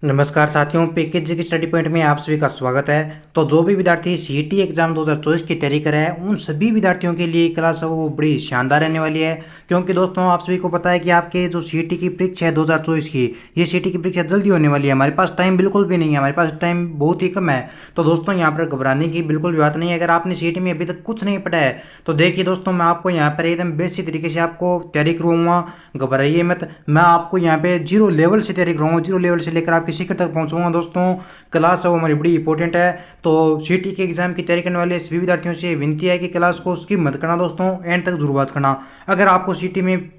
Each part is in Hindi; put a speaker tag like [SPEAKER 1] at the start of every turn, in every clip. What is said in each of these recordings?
[SPEAKER 1] नमस्कार साथियों, पैकेज की स्टडी पॉइंट में आप सभी का स्वागत है। तो जो भी विद्यार्थी सीईटी एग्जाम 2024 की तैयारी कर रहे हैं उन सभी विद्यार्थियों के लिए क्लास है वो बड़ी शानदार रहने वाली है। क्योंकि दोस्तों आप सभी को पता है कि आपके जो सीईटी की परीक्षा है 2024 की, ये सीईटी की परीक्षा जल्दी होने वाली है। हमारे पास टाइम बिल्कुल भी नहीं है, हमारे पास टाइम बहुत ही कम है। तो दोस्तों यहाँ पर घबराने की बिल्कुल भी बात नहीं है। अगर आपने सीईटी में अभी तक कुछ नहीं पढ़ा है तो देखिए दोस्तों, मैं आपको यहाँ पर एकदम बेसिक तरीके से आपको तैयारी करवाऊंगा। घबराइए मत, मैं आपको यहाँ पे जीरो लेवल से तैयारी कराऊंगा, जीरो लेवल से लेकर आपके शिखर तक पहुंचाऊंगा। दोस्तों क्लास है वो हमारी बड़ी इंपॉर्टेंट है। तो सीटी के एग्जाम की तैयारी करने वाले सभी विद्यार्थियों से विनती है कि क्लास को स्किप मत करना दोस्तों, एंड तक जरूर बात करना। अगर आपको सीटी में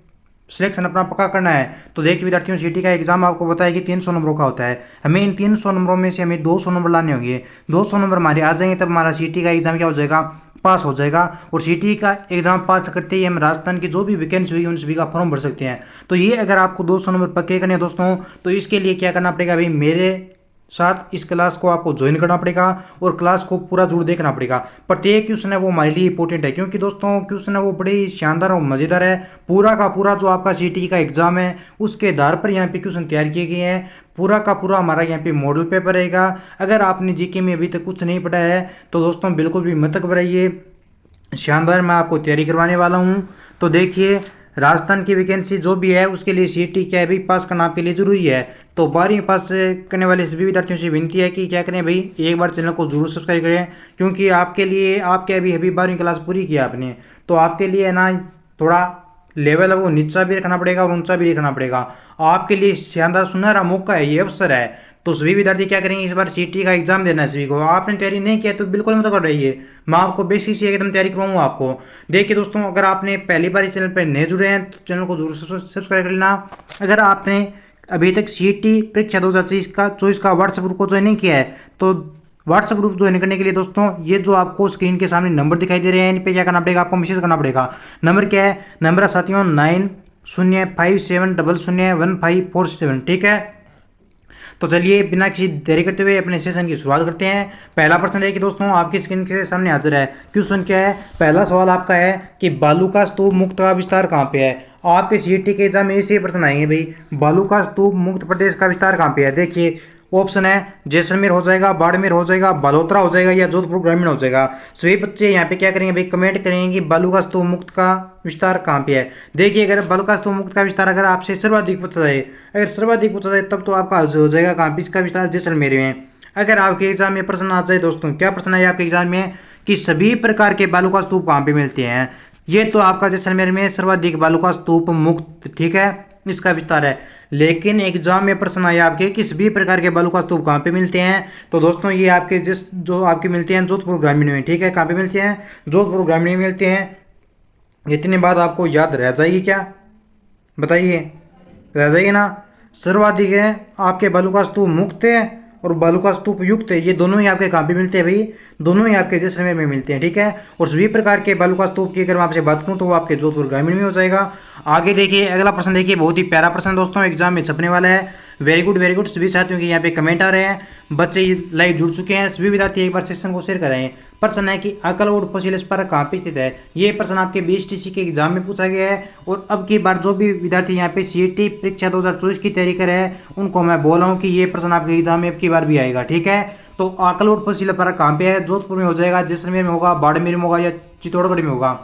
[SPEAKER 1] सिलेक्शन अपना पक्का करना है तो देखिए विद्यार्थियों, सीटी का एग्जाम आपको बताया कि 300 नंबरों का होता है। हमें इन 300 नंबरों में से हमें 200 नंबर लाने होंगे। 200 नंबर हमारे आ जाएंगे तब हमारा सीटी का एग्जाम क्या हो जाएगा, पास हो जाएगा। और सीटी का एग्जाम पास करते ही हम राजस्थान की जो भी वैकेंसी होगी उन सभी का फॉर्म भर सकते हैं। तो ये अगर आपको 200 नंबर पक्के करने हैं दोस्तों, तो इसके लिए क्या करना पड़ेगा भाई, मेरे साथ इस क्लास को आपको ज्वाइन करना पड़ेगा और क्लास को पूरा जरूर देखना पड़ेगा। प्रत्येक क्वेश्चन है वो हमारे लिए इंपॉर्टेंट है, क्योंकि दोस्तों क्वेश्चन है वो बड़े ही शानदार और मज़ेदार है। पूरा का पूरा जो आपका सीटी का एग्जाम है उसके आधार पर यहाँ पे क्वेश्चन तैयार किए गए हैं। पूरा का पूरा हमारा यहाँ पे मॉडल पेपर रहेगा। अगर आपने जीके में अभी तक कुछ नहीं पढ़ा है तो दोस्तों बिल्कुल भी मत घबराइए, शानदार मैं आपको तैयारी करवाने वाला हूँ। तो देखिए, राजस्थान की वैकेंसी जो भी है उसके लिए सीईटी क्या है भाई, पास करना आपके लिए जरूरी है। तो 12वीं पास करने वाले सभी विद्यार्थियों से विनती है कि क्या करें भाई, एक बार चैनल को जरूर सब्सक्राइब करें। क्योंकि आपके लिए, आपके अभी अभी 12वीं क्लास पूरी किया आपने, तो आपके लिए है ना थोड़ा लेवल है वो नीचा भी रखना पड़ेगा और ऊंचा भी रखना पड़ेगा। आपके लिए शानदार सुनहरा मौका है, ये अवसर है। तो सभी विद्यार्थी क्या करेंगे, इस बार सीटी का एग्जाम देना है सभी को। आपने तैयारी नहीं किया तो बिल्कुल मत कर रही है, मैं आपको बेसिक से एकदम तैयारी करवाऊंगा आपको। देखिए दोस्तों, अगर आपने पहली बार इस चैनल पर नए जुड़े हैं तो चैनल को जरूर सब्सक्राइब कर लेना। अगर आपने अभी तक सीटी परीक्षा 2024 का व्हाट्सएप ग्रुप को ज्वाइन नहीं किया है तो व्हाट्सएप ग्रुप ज्वाइन करने के लिए दोस्तों, ये जो आपको स्क्रीन के सामने नंबर दिखाई दे रहे हैं इन पे क्या करना पड़ेगा, आपको मैसेज करना पड़ेगा। नंबर क्या है, नंबर है साथियों 9057001547, ठीक है। तो चलिए बिना किसी देरी करते हुए अपने सेशन की शुरुआत करते हैं। पहला प्रश्न है कि दोस्तों आपकी स्क्रीन के सामने हाजिर है। क्वेश्चन क्या है, पहला सवाल आपका है कि बालू का स्तूप मुक्त का विस्तार कहाँ पे है। आपके सीईटी के एग्जाम में ऐसे प्रश्न आएंगे भाई, बालू का स्तूप मुक्त प्रदेश का विस्तार कहाँ पे है। देखिए ऑप्शन है जैसलमेर हो जाएगा, बाड़मेर हो जाएगा, बालोतरा हो जाएगा या जोधपुर ग्रामीण हो जाएगा। सभी बच्चे यहाँ पे क्या करेंगे भाई, कमेंट करेंगे कि बालू का स्तूप मुक्त का विस्तार कहाँ पे है। देखिए अगर बालू का स्तूप मुक्त का विस्तार अगर आपसे सर्वाधिक पूछा जाए, अगर सर्वाधिक पूछा जाए तब तो आपका हो जाएगा कहाँ पे, इसका विस्तार जैसलमेर में। अगर आपके एग्जाम में प्रश्न आ जाए दोस्तों, क्या प्रश्न है आपके एग्जाम में कि सभी प्रकार के बालू का स्तूप कहाँ पे मिलते हैं, ये तो आपका जैसलमेर में सर्वाधिक बालू का स्तूप मुक्त, ठीक है, इसका विस्तार है। लेकिन एग्जाम में प्रश्न आया आपके किस भी प्रकार के बालू का स्तूप कहाँ पे मिलते हैं, तो दोस्तों ये आपके जो आपके मिलते हैं जोधपुर ग्रामीण में, ठीक है। कहाँ पे मिलते हैं, जोधपुर ग्रामीण में मिलते हैं। इतनी बात आपको याद रह जाएगी क्या, बताइए, रह जाएगी ना। सर्वाधिक है आपके बालू का स्तूप मुक्त है और बालू का स्तूप युक्त है, ये दोनों ही आपके कहाँ पे मिलते हैं भाई, दोनों ही आपके जैसलमेर में मिलते हैं, ठीक है। और सभी प्रकार के बालू का स्तूप की अगर मैं आपसे बात करूँ तो वो आपके जोधपुर ग्रामीण में हो जाएगा। आगे देखिए अगला प्रश्न, देखिए बहुत ही प्यारा प्रश्न दोस्तों, एग्जाम में छपने वाला है। वेरी गुड वेरी गुड, सभी साथियों के यहाँ पे कमेंट आ रहे हैं, बच्चे लाइव जुड़ चुके हैं। सभी विद्यार्थी एक बार सेशन को शेयर करें। प्रश्न है कि अकलवुड फॉसिल स्मारक कहाँ पे स्थित है। ये प्रश्न आपके बीएसटीसी के एग्जाम में पूछा गया है। और अब की बार जो भी विद्यार्थी यहाँ पे सीईटी परीक्षा 2024 की तैयारी करे हैं उनको मैं बोल रहा हूँ कि ये प्रश्न आपके एग्जाम में अब की बार भी आएगा, ठीक है। तो अकलवुड फॉसिल स्मारक कहाँ पे है, जोधपुर में हो जाएगा, जैसलमेर में होगा, बाड़मेर में होगा या चित्तौड़गढ़ में होगा।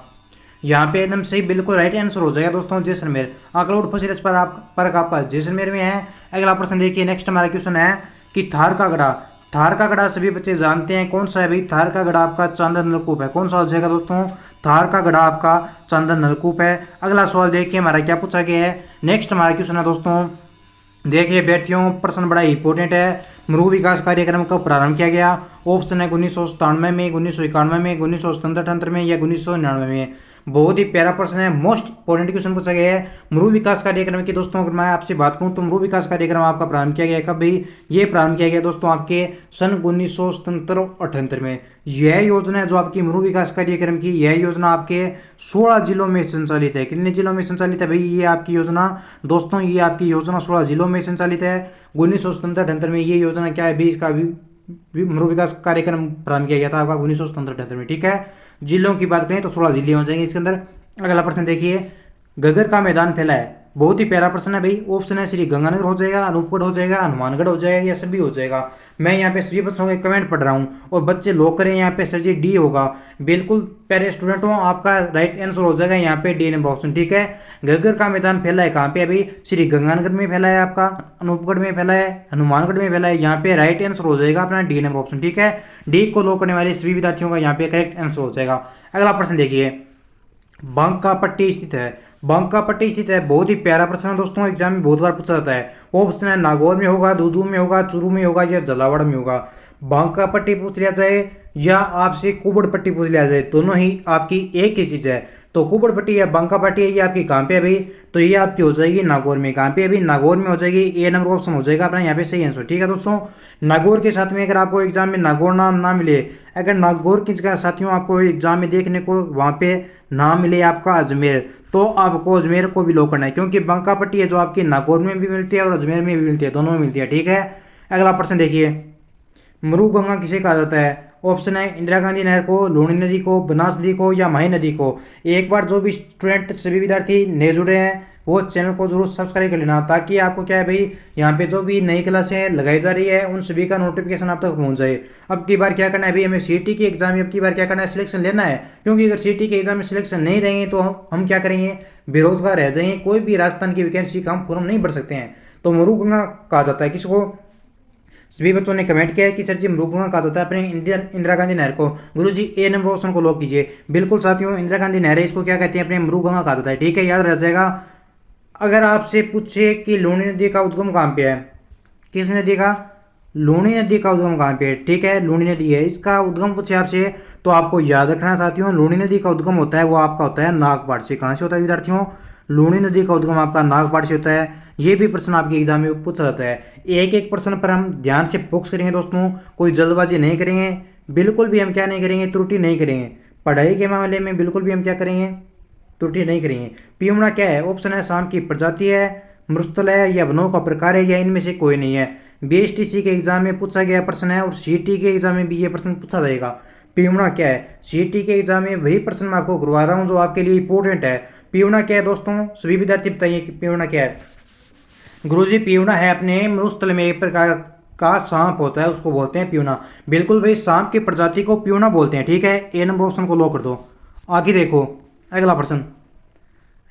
[SPEAKER 1] यहाँ पे एकदम सही बिल्कुल राइट आंसर हो जाएगा दोस्तों, जैसलमेर। अकलवुड फॉसिल स्मारक आपका जैसलमेर में है। अगला प्रश्न देखिए, नेक्स्ट हमारा क्वेश्चन है कि थार का गढ़ा, थार का गढ़ा सभी बच्चे जानते हैं कौन सा है भाई, थार का गढ़ा आपका चांदन नलकूप है। कौन सा हो जाएगा दोस्तों, थार का गढ़ा आपका चांदन नलकूप है। अगला सवाल देखिए हमारा क्या पूछा गया है। नेक्स्ट हमारा क्वेश्चन है दोस्तों, देखिए विद्यार्थियों प्रश्न बड़ा इंपॉर्टेंट है। मृग विकास कार्यक्रम कब प्रारंभ किया गया। ऑप्शन है 1997 में, 1991 में, 1977 में या 1999 में। बहुत ही प्यारा प्रश्न है, मोस्ट इंपॉर्टेंट क्वेश्चन पूछा गया है। मृग विकास कार्यक्रम की दोस्तों अगर मैं आपसे बात करूं तो मृग विकास कार्यक्रम आपका प्रारंभ किया गया कब भाई, ये प्रारंभ किया गया दोस्तों आपके सन 1977-78 में। यह योजना है जो आपकी मृग विकास कार्यक्रम की, यह योजना आपके 16 जिलों में संचालित है। कितने जिलों में संचालित है भाई ये आपकी योजना दोस्तों, ये आपकी योजना 16 जिलों में संचालित है। 1977-78 में ये योजना क्या है भी, इसका मृग विकास कार्यक्रम प्रारंभ किया गया था आपका 1977-78 में, ठीक है। जिलों की बात करें तो 16 जिले हो जाएंगे इसके अंदर। अगला प्रश्न देखिए, गगर का मैदान फैला है, बहुत ही प्यारा प्रश्न है भाई। ऑप्शन है श्री गंगानगर हो जाएगा, अनूपगढ़ हो जाएगा, हनुमानगढ़ हो जाएगा, या सभी हो जाएगा। मैं यहाँ पे सभी बच्चों के कमेंट पढ़ रहा हूँ और बच्चे लोग करें यहाँ पे सर जी डी होगा। बिल्कुल प्यारे स्टूडेंट हो, आपका राइट आंसर हो जाएगा यहाँ पे डी नंबर ऑप्शन, ठीक है। घग्गर का मैदान फैला है कहाँ पे अभी? श्री गंगानगर में फैला है, आपका अनूपगढ़ में फैला है, हनुमानगढ़ में फैला है। यहाँ पे राइट आंसर हो जाएगा अपना डी नंबर ऑप्शन, ठीक है। डी को लॉक करने वाले सभी विद्यार्थियों का यहाँ पे करेक्ट आंसर हो जाएगा। अगला प्रश्न देखिए, बांकापट्टी स्थित है। बांकापट्टी स्थित है, बहुत ही प्यारा प्रश्न है दोस्तों, एग्जाम में बहुत बार पूछा जाता है। ऑप्शन है नागौर में होगा, दूदू में होगा, चूरू में होगा, या झालावाड़ में होगा। बांकापट्टी पूछ लिया जाए या आपसे कुबड़पट्टी पूछ लिया जाए, दोनों ही आपकी एक ही चीज है। तो कुबड़पट्टी या बांकापट्टी है, ये आपकी कहाँ पे है भाई? तो ये आपकी हो जाएगी नागौर में। कहाँ पे है भाई? नागौर में हो जाएगी। ए नंबर ऑप्शन हो जाएगा अपना यहाँ पे सही आंसर, ठीक है दोस्तों। नागौर के साथ में अगर आपको एग्जाम में नागौर नाम ना मिले, अगर नागौर की जगह साथियों आपको एग्जाम में देखने को वहाँ पे नाम मिले आपका अजमेर, तो आपको अजमेर को भी लो करना है, क्योंकि बांकापट्टी है जो आपकी नागौर में भी मिलती है और अजमेर में भी मिलती है, दोनों में मिलती है, ठीक है। अगला प्रश्न देखिए, मरुगंगा किसे कहा जाता है? ऑप्शन है इंदिरा गांधी नहर को, लूनी नदी को, बनास नदी को, या माही नदी को। एक बार जो भी स्टूडेंट सभी विद्यार्थी नए जुड़े हैं वो चैनल को जरूर सब्सक्राइब कर लेना, ताकि आपको क्या है भाई, यहाँ पे जो भी नई क्लासें लगाई जा रही है उन सभी का नोटिफिकेशन आप तक पहुँच जाए। अब की बार क्या करना है भाई, हमें सीटी की एग्जाम में अब की बार क्या करना है, सिलेक्शन लेना है। क्योंकि अगर सीटी के एग्जाम में सिलेक्शन नहीं रहेंगे तो हम क्या करेंगे, बेरोजगार रह जाएंगे, कोई भी राजस्थान की वैकेंसी का हम फॉर्म नहीं भर सकते हैं। तो मरुगंगा कहा जाता है किसको? सभी बच्चों ने कमेंट किया है कि सर जी मरुगंगा कहा जाता है अपने इंदिरा गांधी नहर को। गुरुजी ए नंबर ऑप्शन को लॉक कीजिए। बिल्कुल साथियों, इंदिरा गांधी नहर है, इसको क्या कहते हैं, अपने मरुगंगा कहा जाता है, ठीक है, याद रह जाएगा। अगर आपसे पूछे कि लूनी नदी का उद्गम कहाँ पे है, किस नदी का? लूनी नदी का उद्गम कहाँ पे है, ठीक है, लूनी नदी है, इसका उद्गम पूछे आपसे तो आपको याद रखना साथियों, लूनी नदी का उद्गम होता है वो आपका होता है नागपाट से। कहाँ से होता है विद्यार्थियों? लूनी नदी का उद्गम आपका नागपाट से होता है। ये भी प्रश्न आपके एग्जाम में पूछा जाता है। एक एक प्रश्न पर हम ध्यान से फोकस करेंगे दोस्तों, कोई जल्दबाजी नहीं करेंगे, बिल्कुल भी हम क्या नहीं करेंगे, त्रुटि नहीं करेंगे। पढ़ाई के मामले में बिल्कुल भी हम क्या करेंगे, त्रुटि नहीं करेंगे। पीवड़ा क्या है? ऑप्शन है शाम की प्रजाति है, मृस्थल है, या वनों का प्रकार है, या इनमें से कोई नहीं है। बीएसटीसी के एग्जाम में पूछा गया प्रश्न है और सीटी के एग्जाम में भी ये प्रश्न पूछा जाएगा। पीवड़ा क्या है? सीटी के एग्जाम में वही प्रश्न मैं आपको करवा रहा हूँ जो आपके लिए इंपॉर्टेंट है। पीवड़ा क्या है दोस्तों, सभी विद्यार्थी बताइए कि पीवड़ा क्या है। गुरुजी पीवड़ा है अपने मरुस्थल में एक प्रकार का सांप होता है, उसको बोलते हैं पीवड़ा। बिल्कुल भाई, सांप की प्रजाति को पीवड़ा बोलते हैं, ठीक है। ए नंबर ऑप्शन को लॉक कर दो। आगे देखो अगला प्रश्न,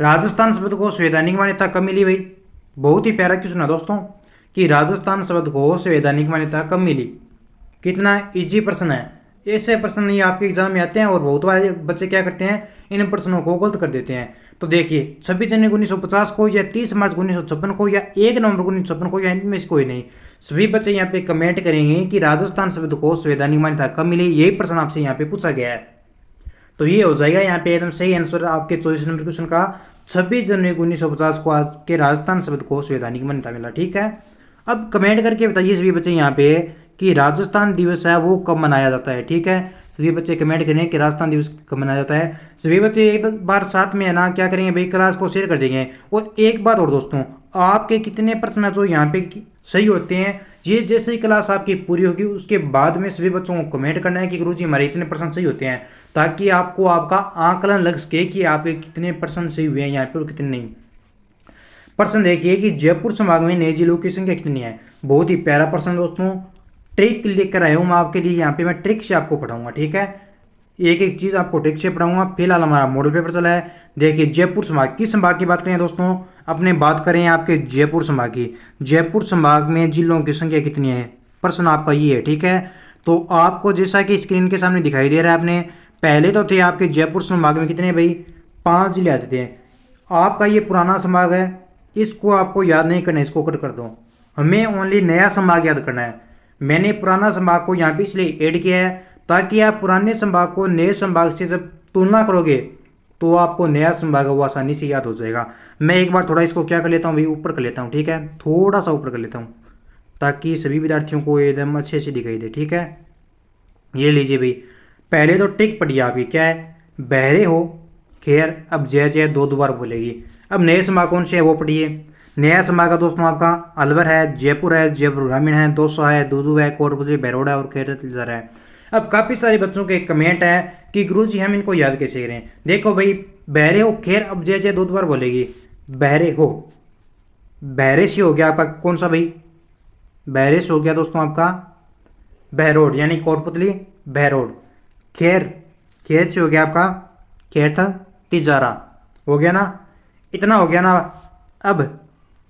[SPEAKER 1] राजस्थान शब्द को संवैधानिक मान्यता कब मिली भाई? बहुत ही प्यारा क्वेश्चन है दोस्तों, कि राजस्थान शब्द को संवैधानिक मान्यता कब मिली। कितना इजी प्रश्न है। ऐसे प्रश्न ये आपके एग्जाम में आते हैं और बहुत बार बच्चे क्या करते हैं, इन प्रश्नों को गलत कर देते हैं। तो देखिए 26 जनवरी 1950 को, या 30 मार्च 1956 को, या 1 नवंबर 1956 को, या इनमें से कोई नहीं। सभी बच्चे यहाँ पे कमेंट करेंगे कि राजस्थान शब्द को संवैधानिक मान्यता कब मिली, यही प्रश्न आपसे यहाँ पे पूछा गया है। तो ये हो जाएगा यहाँ पे एकदम सही आंसर आपके 24 नंबर क्वेश्चन का। 26 जनवरी 1950 को आज के राजस्थान शब्द को संवैधानिक मान्यता मिला, ठीक है। अब कमेंट करके बताइए सभी बच्चे यहाँ पे कि राजस्थान दिवस है वो कब मनाया जाता है, ठीक है। सभी बच्चे कमेंट करें कि राजस्थान दिवस कब मनाया जाता है। सभी बच्चे एक बार साथ में है ना क्या करेंगे भाई, क्लास को शेयर कर देंगे। और एक बात और दोस्तों, आपके कितने प्रश्न जो यहाँ पे सही होते हैं, ये जैसे ही क्लास आपकी पूरी होगी उसके बाद में सभी बच्चों को कमेंट करना है कि गुरुजी हमारे इतने प्रश्न सही होते हैं, ताकि आपको आपका आंकलन लग सके कि आपके कितने प्रश्न सही हुए हैं यहाँ पे और कितने नहीं। प्रश्न देखिए कि जयपुर संभाग में नए जिलों की संख्या कितनी है। बहुत ही प्यारा प्रश्न दोस्तों, ट्रिक लेकर आया हूँ मैं आपके लिए, यहाँ पे मैं ट्रिक से आपको पढ़ाऊंगा, ठीक है। एक एक चीज़ आपको ट्रिक से पढ़ाऊंगा। फिलहाल हमारा मॉडल पेपर चला है। देखिए जयपुर संभाग, किस संभाग की बात करें दोस्तों, अपने बात करें आपके जयपुर संभाग की। जयपुर संभाग में जिलों की संख्या कितनी है, प्रश्न आपका ये है, ठीक है। तो आपको जैसा कि स्क्रीन के सामने दिखाई दे रहा है, आपने पहले तो थे आपके जयपुर संभाग में कितने भाई, 5 जिले आते थे। आपका ये पुराना संभाग है, इसको आपको याद नहीं करना, इसको कट कर दो। हमें ओनली नया संभाग याद करना है। मैंने पुराना संभाग को यहाँ पे इसलिए ऐड किया है ताकि आप पुराने संभाग को नए संभाग से जब तुलना करोगे तो आपको नया संभाग वो आसानी से याद हो जाएगा। मैं एक बार थोड़ा इसको क्या कर लेता हूँ भाई, ऊपर कर लेता हूँ, ठीक है, थोड़ा सा ऊपर कर लेता हूँ ताकि सभी विद्यार्थियों को एकदम अच्छे से दिखाई दे, ठीक है। ये लीजिए भाई, पहले तो टिक पड़ी आपकी क्या है, बहरे हो खैर, अब जय जय दो बार बोलेगी। अब नए संभाग कौन से है वो पढ़िए। नया संभाग का दोस्तों आपका अलवर है, जयपुर है, जयपुर ग्रामीण है, दौसा है, दूदू है, कोटपुतली, बहरोड़ा और खैरतलजर है। अब काफ़ी सारे बच्चों के कमेंट है कि गुरुजी हम इनको याद कैसे करें। देखो भाई, बहरे हो खैर अब जय जय 2 बार बोलेगी, बहरे हो बहरे से हो गया आपका कौन सा भाई, बहरे से हो गया दोस्तों आपका बहरोड यानी कोटपुतली बहरोड। खैर, खैर से हो गया आपका खैरथल तिजारा, हो गया ना, इतना हो गया ना। अब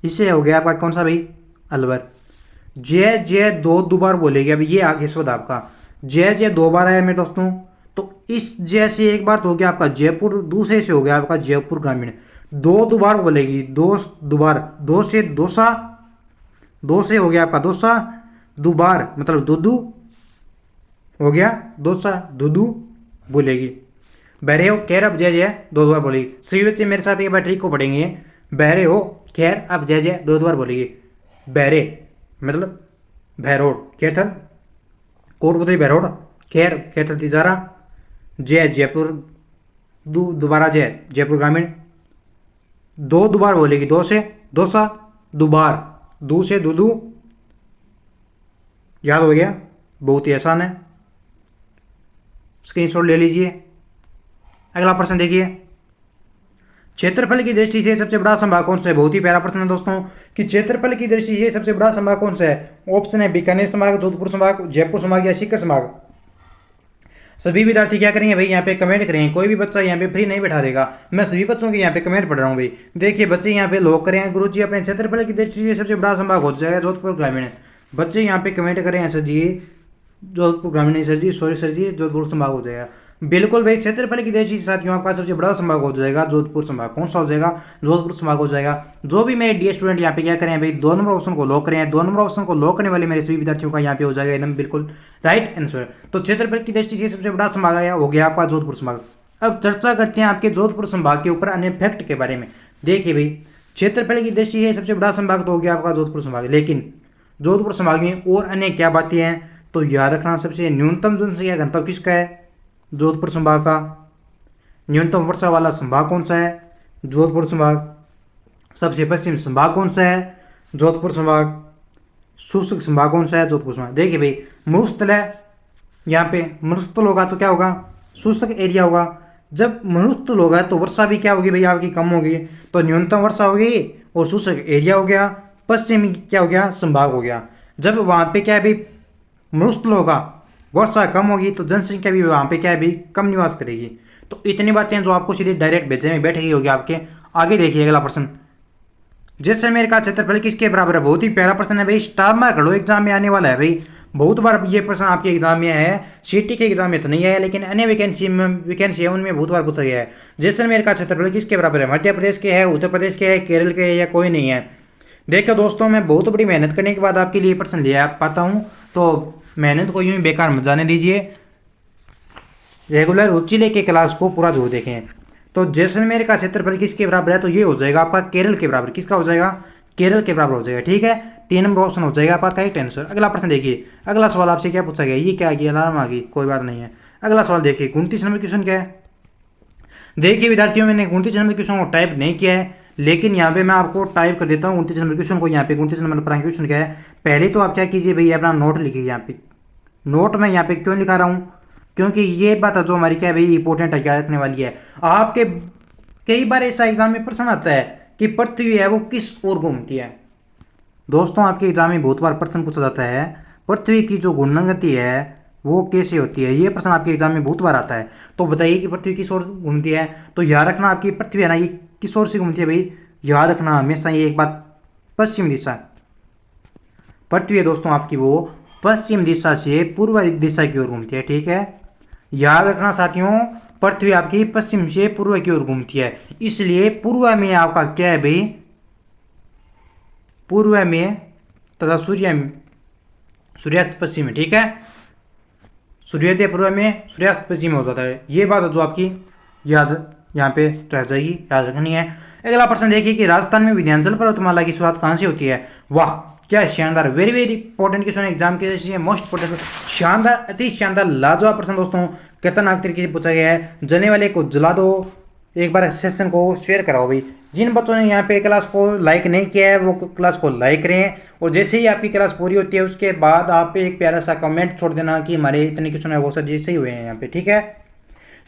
[SPEAKER 1] इससे हो गया आपका कौन सा भाई, अलवर। जय जय दो बार बोलेगी, अब ये आगे शब्द आपका जय जय दो बार आया मेरे दोस्तों। तो इस जय से एक बार तो हो गया आपका जयपुर, दूसरे से हो गया आपका जयपुर ग्रामीण। दो बार बोलेगी, दोबार, दो से दोसा, दो से हो गया आपका दोसा, दोबार मतलब दूधू, हो गया दोसा दूधू बोलेगी। बहरे हो खैर अब जय जय दो बार बोलेगी। सभी बच्चे मेरे साथ एक बार ट्रिक को पढ़ेंगे। बहरे हो खैर अब जय जय दो बार बोलेगी। बहरे मतलब बहरोड, खैरथल कोटपुतली बहरोड, खैर खैरथल तिजारा, जय जयपुर, दोबारा जय जयपुर ग्रामीण। दो बार बोलेगी, दो से दोसा, दोबार, दू से दूधू। याद हो गया, बहुत ही आसान है, स्क्रीनशॉट ले लीजिए। अगला प्रश्न देखिए, क्षेत्रफल की दृष्टि से सबसे बड़ा संभाग कौन सा है। बहुत ही प्यारा प्रश्न है दोस्तों कि क्षेत्रफल की दृष्टि से सबसे बड़ा संभाग कौन सा है। ऑप्शन है बीकानेर संभाग, जोधपुर संभाग, जयपुर संभाग या सीकर संभाग। सभी विद्यार्थी क्या करेंगे भाई, यहाँ पे कमेंट करेंगे। कोई भी बच्चा यहाँ पे फ्री नहीं बैठा देगा, मैं सभी बच्चों के यहाँ पे कमेंट पढ़ रहा हूँ भाई। देखिए बच्चे यहाँ पे लॉक करें, गुरु जी अपने क्षेत्रफल की दृष्टि से सबसे बड़ा संभाग हो जाएगा जोधपुर ग्रामीण। बच्चे यहाँ पे कमेंट करें सर जी जोधपुर ग्रामीण नहीं सर जी, सॉरी सर जी जोधपुर संभाग हो जाएगा। बिल्कुल भाई, क्षेत्रफल की दृष्टि से साथियों आपका सबसे बड़ा संभाग हो जाएगा जोधपुर संभाग। कौन सा हो जाएगा, जोधपुर संभाग हो जाएगा। जो भी मेरे डी स्टूडेंट यहाँ पे क्या करें भाई, 2 नंबर ऑप्शन को लॉक करें। 2 नंबर ऑप्शन को लॉक करने वाले मेरे सभी विद्यार्थियों का यहाँ पे हो जाएगा एकदम बिल्कुल राइट आंसर। तो क्षेत्रफल की दृष्टि से सबसे बड़ा संभाग आया हो गया आपका जोधपुर संभाग। अब चर्चा करते हैं आपके जोधपुर संभाग के ऊपर अन्य फैक्ट के बारे में। देखिए भाई, क्षेत्रफल की दृष्टि से सबसे बड़ा संभाग तो हो गया आपका जोधपुर संभाग, लेकिन जोधपुर संभाग में और अन्य क्या बातें हैं तो याद रखना। सबसे न्यूनतम जनसंख्या घनत्व किसका है, जोधपुर संभाग का। न्यूनतम वर्षा वाला संभाग कौन सा है, जोधपुर संभाग। सबसे पश्चिम संभाग कौन सा है, जोधपुर संभाग। शुष्क संभाग कौन सा है, जोधपुर संभाग। देखिए भाई, मरुस्थल है, यहाँ पे मरुस्थल होगा तो क्या होगा, शुष्क एरिया होगा। जब मरुस्थल होगा तो वर्षा भी क्या होगी भाई आपकी, कम होगी। तो न्यूनतम वर्षा होगी और शुष्क एरिया हो गया। पश्चिमी क्या हो गया, संभाग हो गया। जब वहाँ पे क्या है भाई, मरुस्थल होगा, वर्षा कम होगी तो जनसंख्या भी वहाँ पे क्या है भाई, कम निवास करेगी। तो इतनी बातें जो आपको सीधे डायरेक्ट भेजे में बैठ गई होगी आपके। आगे देखिए अगला प्रश्न, जैसलमेर का क्षेत्रफल किसके बराबर है। बहुत ही प्यारा प्रश्न है भाई, स्टार मार्क लो, एग्जाम में आने वाला है भाई। बहुत बार ये प्रश्न आपके एग्जाम में है, सीटी के एग्जाम में तो नहीं आया, लेकिन अन्य वैकेंसी है उनमें बहुत बार पूछा गया है। जैसलमेर का क्षेत्रफल किसके बराबर है, मध्य प्रदेश के है, उत्तर प्रदेश के है, केरल के है या कोई नहीं है। देखो दोस्तों, मैं बहुत बड़ी मेहनत करने के बाद आपके लिए प्रश्न ले आ पाता हूँ, तो मेहनत को यूं ही बेकार मत जाने दीजिए। रेगुलर रुचि लेके क्लास को पूरा जरूर देखें। तो जैसलमेर का क्षेत्रफल किसके बराबर है, तो ये हो जाएगा आपका केरल के बराबर। किसका हो जाएगा, केरल के बराबर हो जाएगा। ठीक है, 3 नंबर ऑप्शन हो जाएगा आपका करेक्ट आंसर। अगला प्रश्न देखिए, अगला सवाल आपसे क्या पूछा गया, ये क्या आ गया, अलार्म आ गई, कोई बात नहीं है। अगला सवाल देखिए, 29 नंबर क्वेश्चन क्या है। देखिए विद्यार्थियों, मैंने 29 नंबर क्वेश्चन को टाइप नहीं किया है, लेकिन यहाँ पे मैं आपको टाइप कर देता हूँ 29 नंबर क्वेश्चन को। यहाँ पे 29 नंबर पर क्वेश्चन क्या है, पहले तो आप क्या कीजिए भैया, अपना नोट लिखिए। यहाँ पे नोट में यहाँ पे क्यों लिखा रहा हूँ, क्योंकि ये बात जो हमारी क्या है भाई इंपॉर्टेंट है, क्या रखने वाली है। आपके कई बार ऐसा एग्जाम में प्रश्न आता है कि पृथ्वी है वो किस ओर घूमती है। दोस्तों, आपके एग्जाम में बहुत बार प्रश्न पूछा जाता है, पृथ्वी की जो घूर्णन गति है वो कैसे होती है। ये प्रश्न आपके एग्जाम में बहुत बार आता है। तो बताइए कि पृथ्वी किस ओर घूमती है। तो याद रखना, आपकी पृथ्वी है ना, ये किस ओर से घूमती है भाई, याद रखना हमेशा ये एक बात, पश्चिम दिशा। पृथ्वी है दोस्तों आपकी वो पश्चिम दिशा से पूर्व दिशा की ओर घूमती है। ठीक है, याद रखना साथियों, पृथ्वी आपकी पश्चिम से पूर्व की ओर घूमती है, इसलिए पूर्व में आपका क्या है भाई, पूर्व में तथा सूर्यास्त पश्चिम में। ठीक है, सूर्योदय पूर्व में, सूर्यास्त पश्चिम में हो जाता है। ये बात जो आपकी याद यहाँ पे रह जाएगी, याद रखनी है। अगला प्रश्न देखिए कि राजस्थान में विंध्याचल पर्वतमाला की शुरुआत कहाँ से होती है। वाह, क्या शानदार, very very important question exam के मोस्ट इंपॉर्टेंट, शानदार, अति शानदार, लाजवाब प्रश्न दोस्तों, खतरनाक तरीके से पूछा गया है। जलने वाले को जला दो, एक बार सेशन को शेयर कराओ भाई। जिन बच्चों ने यहाँ पे क्लास को लाइक नहीं किया है वो क्लास को लाइक करें, और जैसे ही आपकी क्लास पूरी होती है उसके बाद आप एक प्यारा सा कमेंट छोड़ देना कि हमारे इतने क्वेश्चन है वो सर जी सही हुए हैं यहाँ पे। ठीक है,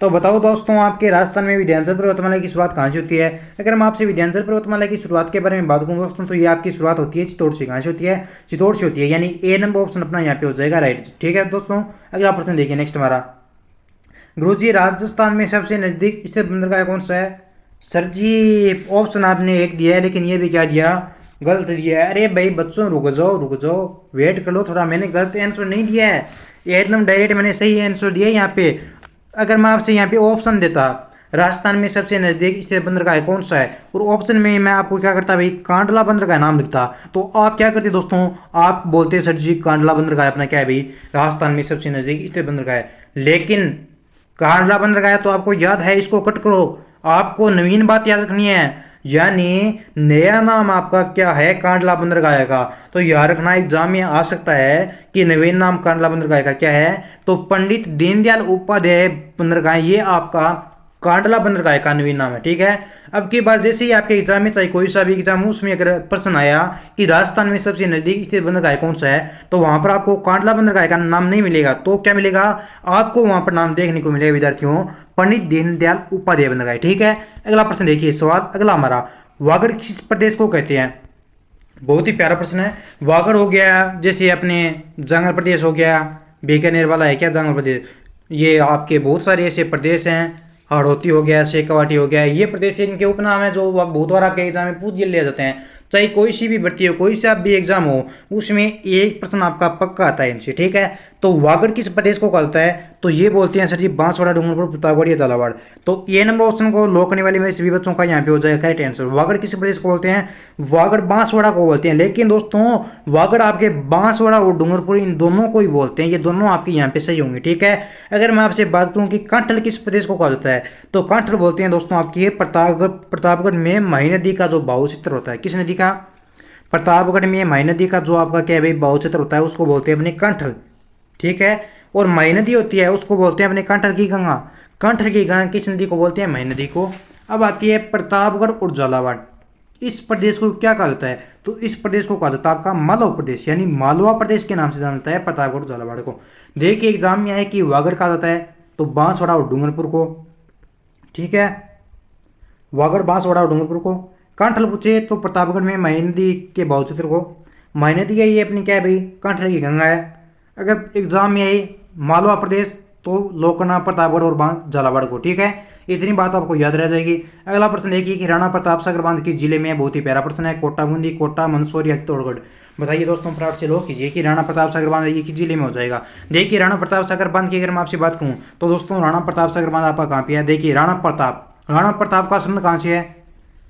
[SPEAKER 1] तो बताओ दोस्तों, आपके राजस्थान में विंध्याचल पर्वतमाला की शुरुआत कहाँ से होती है? अगर मैं आपसे विंध्याचल पर्वतमाला की शुरुआत के बारे में बात करूँ दोस्तों, तो ये आपकी शुरुआत होती है चित्तौड़ से। कहाँ से होती है? चित्तौड़ से होती है, यानी ए नंबर ऑप्शन अपना यहाँ पे हो जाएगा राइट। ठीक है दोस्तों, अगला प्रश्न देखिए नेक्स्ट हमारा। गुरुजी, राजस्थान में सबसे नजदीक स्थित बंदरगाह कौन सा है? सर जी, ऑप्शन आपने एक दिया है, लेकिन ये भी क्या दिया? गलत दिया है। अरे भाई बच्चों, रुक जाओ, वेट कर लो थोड़ा। मैंने गलत आंसर नहीं दिया है, ये एकदम डायरेक्ट मैंने सही आंसर दिया है यहाँ पे। अगर मैं आपसे यहाँ पे ऑप्शन देता, राजस्थान में सबसे नजदीक स्थित बंदरगाह कौन सा है, और ऑप्शन में मैं आपको क्या करता भाई, कांडला बंदरगाह नाम लिखता, तो आप क्या करते दोस्तों? आप बोलते सर जी कांडला बंदरगाह अपना क्या है भाई, राजस्थान में सबसे नजदीक स्थित बंदरगाह है। लेकिन कांडला बंदरगाह तो आपको याद है, इसको कट करो, आपको नवीन बात याद रखनी है, यानी नया नाम आपका क्या है कांडला बंदरगाह का। तो याद रखना, एग्जाम में आ सकता है कि नवीन नाम कांडला बंदरगाह का क्या है, तो पंडित दीनदयाल उपाध्याय बंदरगाह, ये आपका कांडला बंदरगाह का नवीन नाम है। ठीक है, अब की बार जैसे ही आपके एग्जाम में, चाहे कोई सा भी एग्जाम हो, उसमें अगर प्रश्न आया कि राजस्थान में सबसे नजदीक स्थित बंदरगाह कौन सा है, तो वहां पर आपको कांडला बंदरगाह का नाम नहीं मिलेगा, तो क्या मिलेगा आपको? वहां पर नाम देखने को मिलेगा विद्यार्थियों, पंडित दीनदयाल उपाध्याय बंदरगाह। ठीक है, अगला प्रश्न देखिए, सवाल अगला हमारा, वागड़ किस प्रदेश को कहते हैं? बहुत ही प्यारा प्रश्न है। वागड़ हो गया जैसे अपने जंगल प्रदेश हो गया, बीकानेर वाला है क्या जंगल प्रदेश, ये आपके बहुत सारे ऐसे प्रदेश हैं, हाड़ौती हो गया, शेखावाटी हो गया, ये प्रदेश इनके उपनाम है जो बहुत बार आपके एग्जाम में पूछ लिया जाते हैं। चाहे कोई सी भी भर्ती हो, कोई सा भी एग्जाम हो, उसमें एक प्रश्न आपका पक्का आता है इनसे। ठीक है, तो वागड़ किस प्रदेश को कहता है? तो ये बोलते हैं सर जी बांसवाड़ा, डूंगरपुर, प्रतापगढ़ या झालावाड़। तो ये नंबर ऑप्शन को लॉक करने वाले मेरे सभी बच्चों का यहाँ पे हो जाएगा करेक्ट आंसर। वागड़ किस प्रदेश को बोलते हैं? वागड़ बांसवाड़ा को बोलते हैं। लेकिन दोस्तों, वागड़ आपके बांसवाड़ा और डूंगरपुर इन दोनों को ही बोलते हैं, ये दोनों आपके यहाँ पे सही होंगे। ठीक है, अगर मैं आपसे बात करूँ कि कांठल किस प्रदेश को कहा जाता है, तो कांठल बोलते हैं दोस्तों आपकी प्रतापगढ़ में मही नदी का जो बाहु क्षेत्र होता है, किस नदी का? प्रतापगढ़ में मही नदी का जो आपका क्या है भाई बाहु क्षेत्र होता है, उसको बोलते हैं अपने कांठल। ठीक है, और मही नदी होती है उसको बोलते हैं अपने कांठल की गंगा। कांठल की गंगा किस नदी को बोलते हैं? मही नदी को। अब आती है प्रतापगढ़ और झालावाड़, इस प्रदेश को क्या कहा जाता है? तो इस प्रदेश को कहा जाता है आपका मालवा प्रदेश, यानी मालवा प्रदेश के नाम से जाना जाता है प्रतापगढ़ और झालावाड़ को। देखिए एग्जाम में आए कि वागड़ कहा जाता है तो बांसवाड़ा और डूंगरपुर को। ठीक है, वागड़, बांसवाड़ा और डूंगरपुर को। कांठल पूछे तो प्रतापगढ़ में मही नदी के बाहु क्षेत्र को। मही नदी है ये अपनी क्या है भाई, कांठल की गंगा है। अगर एग्जाम में आई मालवा प्रदेश, तो लोकना प्रतापगढ़ और झालावाड़ को। ठीक है, इतनी बात आपको याद रह जाएगी। अगला प्रश्न देखिए कि राणा प्रताप सागर बांध किस जिले में है? बहुत ही प्यारा प्रश्न है। कोटा, बूंदी, कोटा, मंदसौर या चित्तौड़गढ़? बताइए दोस्तों, फटाफट से लोग कीजिए कि राणा प्रताप सागर बांध ये किस जिले में हो जाएगा। देखिए राणा प्रताप सागर बांध की अगर मैं आपसे बात करूँ, तो दोस्तों राणा प्रताप सागर बांध आपका कहाँ पे है? देखिए राणा प्रताप का संबंध कहाँ से है?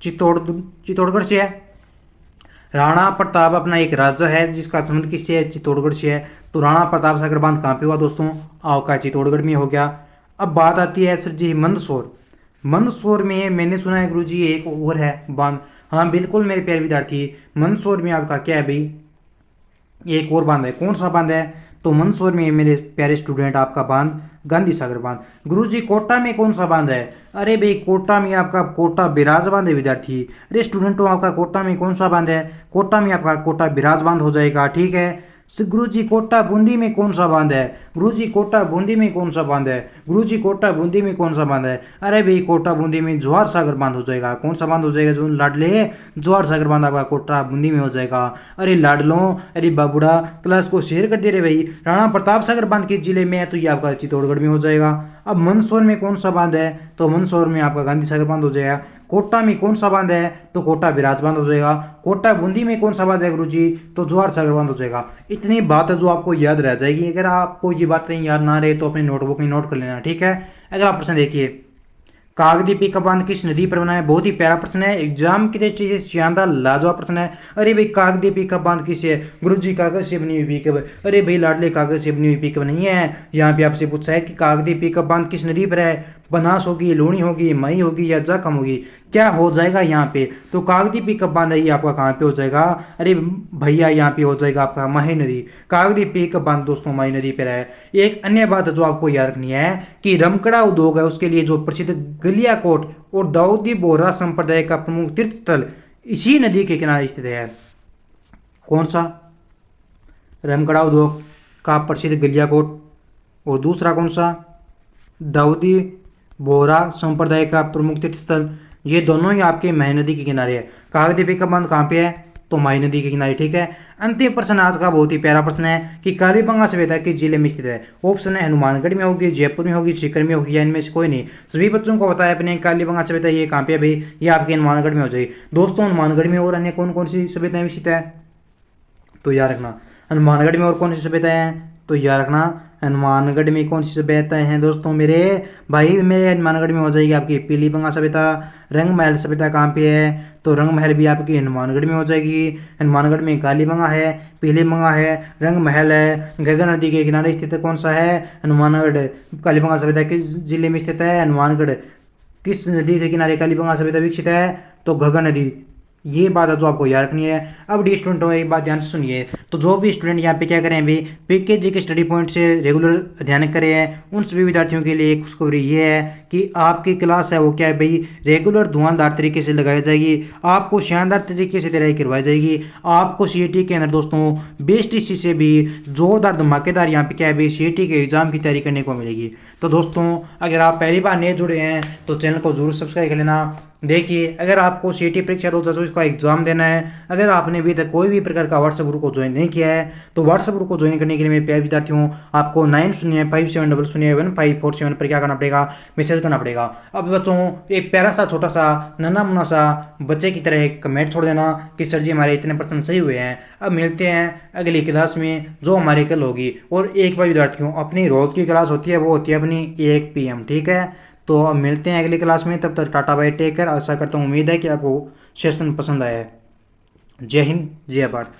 [SPEAKER 1] चित्तौड़गढ़ से है। राणा प्रताप अपना एक राज्य है जिसका संबंध किससे है? चित्तौड़गढ़ से है। तो राणा प्रताप सागर बांध कहाँ पे हुआ दोस्तों? आपका चित्तौड़गढ़ में हो गया। अब बात आती है सर जी मंदसौर। मंदसौर में मैंने सुना है गुरुजी एक और है बांध। हाँ बिल्कुल मेरे प्यारे विद्यार्थी, मंदसौर में आपका क्या है भाई, एक और बांध है। कौन सा बांध है? तो मंदसौर में मेरे प्यारे स्टूडेंट आपका बांध गांधी सागर बांध। गुरुजी कोटा में कौन सा बांध है? अरे भाई कोटा में आपका कोटा बिराज बांध है विद्यार्थी। अरे स्टूडेंटों, आपका कोटा में कौन सा बांध है? कोटा में आपका कोटा बिराज बांध हो जाएगा। ठीक है, गुरुजी कोटा बूंदी में कौन सा बांध है? गुरुजी कोटा बूंदी में कौन सा बांध है? गुरुजी कोटा बूंदी में कौन सा बांध है? अरे भाई कोटा बूंदी में जवाहर सागर बांध हो जाएगा। कौन सा बांध हो जाएगा जो लाडले? जवाहर सागर बांध आपका कोटा बूंदी में हो जाएगा। अरे लाडलों, अरे बाबूड़ा, क्लास को शेयर कर दे रहे भाई। राणा प्रताप सागर बांध किस जिले में है? तो ये आपका चित्तौड़गढ़ में हो जाएगा। अब मंदसौर में कौन सा बांध है? तो मंदसौर में आपका गांधी सागर बांध हो जाएगा। कोटा में कौन सा बांध है? तो कोटा बिराज बांध हो जाएगा। कोटा बूंदी में कौन सा बांध है गुरुजी? तो जवाहर सागर बांध हो जाएगा। इतनी बात है जो आपको याद रह जाएगी। अगर आपको ये बातें याद ना रहे तो अपनी नोटबुक में नोट कर लेना। ठीक है, अगला प्रश्न देखिए, काकद्वीप का बांध किस नदी पर बना है? बहुत ही प्यारा प्रश्न है, एग्जाम की दृष्टि से शानदार लाजवाब प्रश्न है। अरे भाई काकद्वीप का बांध किस है? गुरुजी कागज से बनी हुई पीकब। अरे भाई लाडले कागज से बनी हुई पीकब नहीं है। यहाँ पे आपसे पूछा है कि काकद्वीप का बांध किस नदी पर है? बनास होगी, लूणी होगी, मई होगी या जखम होगी? क्या हो जाएगा यहाँ पे? तो काकद्वीप का बांध है ये आपका कहाँ पे हो जाएगा? अरे भैया यहाँ पे हो जाएगा आपका मही नदी। काकद्वीप का बांध दोस्तों मही नदी पर है। एक अन्य बात जो आपको याद रखनी है कि रमकड़ा उद्योग है उसके लिए जो प्रसिद्ध गलियाकोट और दाऊदी बोहरा संप्रदाय का प्रमुख तीर्थ स्थल इसी नदी के किनारे स्थित है। कौन सा? रमकड़ा उद्योग का प्रसिद्ध गलियाकोट, और दूसरा कौन सा? दाऊदी बोहरा संप्रदाय का प्रमुख तीर्थ स्थल, ये दोनों ही आपके माही नदी के किनारे है। काकद्वीप का बांध कहाँ पे है? तो माही नदी के किनारे, ठीक है। अंतिम प्रश्न आज का बहुत ही प्यारा प्रश्न है कि कालीबंगा सभ्यता किस जिले में स्थित है? ऑप्शन है हनुमानगढ़ में होगी, जयपुर में होगी, सीकर में होगी, या इनमें से कोई नहीं। सभी बच्चों को बताया अपने कालीबंगा सभ्यता ये कहाँ पे है भाई? ये आपके हनुमानगढ़ में हो जाएगी दोस्तों। हनुमानगढ़ में और अन्य कौन कौन सी सभ्यताएं विकसित है? तो याद रखना हनुमानगढ़ में और कौन सी सभ्यताएं हैं? तो याद रखना हनुमानगढ़ में कौन सी सभ्यताएं हैं दोस्तों मेरे भाई? मेरे हनुमानगढ़ में हो जाएगी आपकी पीलीबंगा सभ्यता। रंग महल सभ्यता कहाँ पे है? तो रंग महल भी आपकी हनुमानगढ़ में हो जाएगी। हनुमानगढ़ में कालीबंगा है, पीलीबंगा है, रंग महल है। गंगा नदी के किनारे स्थित कौन सा है? हनुमानगढ़। कालीबंगा सभ्यता किस जिले में स्थित है? हनुमानगढ़। किस नदी के किनारे कालीबंगा सभ्यता विकसित है? तो घग्गर नदी। ये बात है जो आपको याद रखनी है। अब डी स्टूडेंट हो, एक बात ध्यान से सुनिए। तो जो भी स्टूडेंट यहाँ पे क्या करें अभी पीकेजी के स्टडी पॉइंट से रेगुलर अध्ययन करे हैं, उन सभी विद्यार्थियों के लिए खुशखबरी ये है कि आपकी क्लास है वो क्या है भाई, रेगुलर धुआंधार तरीके से लगाई जाएगी। आपको शानदार तरीके से तैयारी करवाई जाएगी। आपको सीईटी के अंदर दोस्तों बीएसटीसी से भी जोरदार धमाकेदार यहाँ पे क्या है भाई सीईटी के एग्जाम की तैयारी करने को मिलेगी। तो दोस्तों अगर आप पहली बार नए जुड़े हैं तो चैनल को जरूर सब्सक्राइब कर लेना। देखिए अगर आपको सीईटी परीक्षा 2024 का एग्जाम देना है, अगर आपने अभी तक कोई भी प्रकार का व्हाट्सएप ग्रुप को ज्वाइन नहीं किया है तो व्हाट्सएप ग्रुप को ज्वाइन करने के लिए मेरे प्यारे विद्यार्थियों आपको 9057001447 पर क्या करना पड़ेगा? मैसेज करना पड़ेगा। अब बच्चों एक प्यारा सा छोटा सा नन्हा मुन्ना सा बच्चे की तरह एक कमेंट छोड़ देना कि सर जी हमारे इतने परसेंट सही हुए हैं। अब मिलते हैं अगली क्लास में जो हमारी कल होगी। और एक बार विद्यार्थियों अपनी रोज़ की क्लास होती है वो होती है अपनी 1 PM, ठीक है। तो अब मिलते हैं अगली क्लास में, तब तक टाटा बाय टेक केयर। आशा करता हूँ उम्मीद है कि आपको सेशन पसंद आया है। जय हिंद, जय भारत।